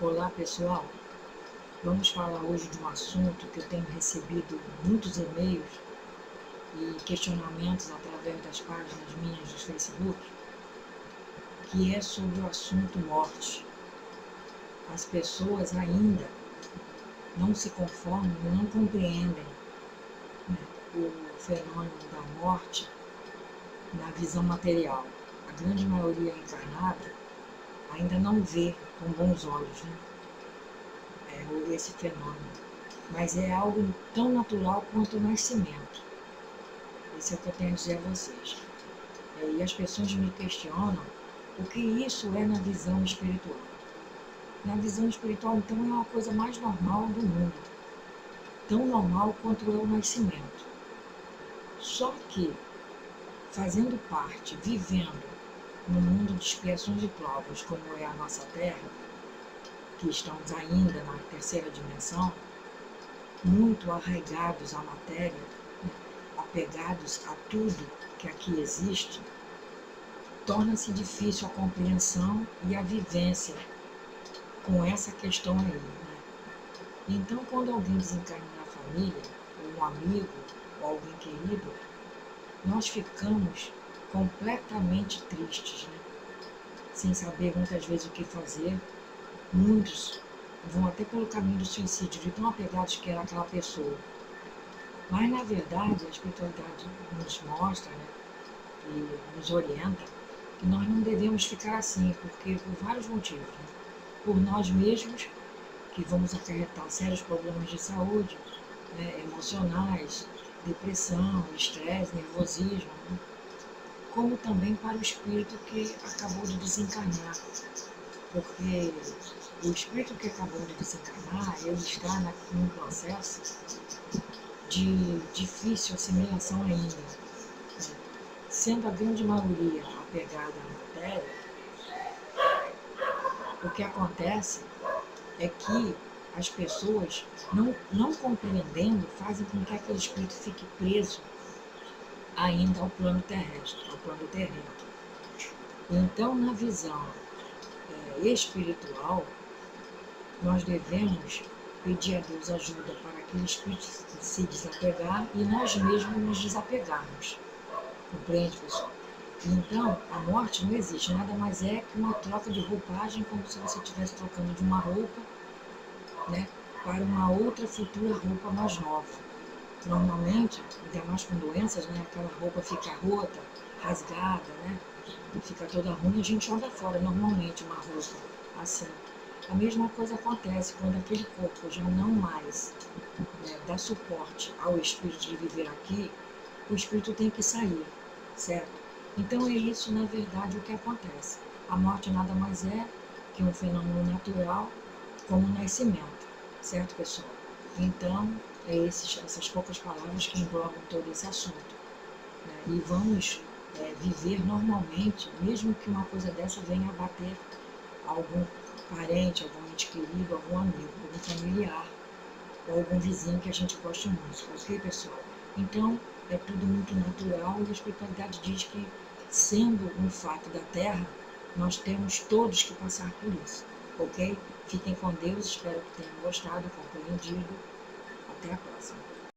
Olá pessoal, vamos falar hoje de um assunto que eu tenho recebido muitos e-mails e questionamentos através das páginas minhas do Facebook, que é sobre o assunto morte. As pessoas ainda não se conformam e não compreendem, né, o fenômeno da morte na visão material. A grande maioria encarnada ainda não vê com bons olhos, né, esse fenômeno, mas é algo tão natural quanto o nascimento. Isso é o que eu tenho a dizer a vocês. E as pessoas me questionam o que isso é na visão espiritual. Na visão espiritual, então, é uma coisa mais normal do mundo, tão normal quanto é o nascimento. Só que, fazendo parte, vivendo no mundo de expiações e provas, como é a nossa Terra, que estamos ainda na terceira dimensão, muito arraigados à matéria, apegados a tudo que aqui existe, torna-se difícil a compreensão e a vivência com essa questão aí, né? Então, quando alguém desencarna na família, ou um amigo, ou alguém querido, nós ficamos completamente tristes, né? Sem saber muitas vezes o que fazer. Muitos vão até pelo caminho do suicídio, de tão apegados que era aquela pessoa. Mas, na verdade, a espiritualidade nos mostra, né, e nos orienta que nós não devemos ficar assim, porque por vários motivos. Né? Por nós mesmos, que vamos acarretar sérios problemas de saúde, né, emocionais, depressão, estresse, nervosismo, né? Como também para o espírito que acabou de desencarnar, porque o espírito que acabou de desencarnar, ele está num processo de difícil assimilação ainda, né? Sendo a grande maioria apegada à matéria, o que acontece é que as pessoas, não compreendendo, fazem com que aquele espírito fique preso ainda ao plano terrestre, ao plano terreno. Então, na visão espiritual, nós devemos pedir a Deus ajuda para aquele espírito se desapegar e nós mesmos nos desapegarmos. Compreende, pessoal? Então, a morte não existe, nada mais é que uma troca de roupagem, como se você estivesse trocando de uma roupa, né, para uma outra futura roupa mais nova. Normalmente, ainda mais com doenças, né, aquela roupa fica rota, rasgada, né, fica toda ruim, a gente joga fora normalmente uma roupa assim. A mesma coisa acontece quando aquele corpo já não mais, né, dá suporte ao espírito de viver aqui, o espírito tem que sair, certo? Então é isso, na verdade, o que acontece. A morte nada mais é que um fenômeno natural, como o nascimento, certo, pessoal? Então, essas poucas palavras que englobam todo esse assunto, né? E vamos viver normalmente, mesmo que uma coisa dessa venha abater algum parente, algum ente querido, algum amigo, algum familiar, ou algum vizinho que a gente goste muito, ok, pessoal? Então, é tudo muito natural e a espiritualidade diz que, sendo um fato da Terra, nós temos todos que passar por isso, ok? Fiquem com Deus, espero que tenham gostado, compreendido. Até a próxima.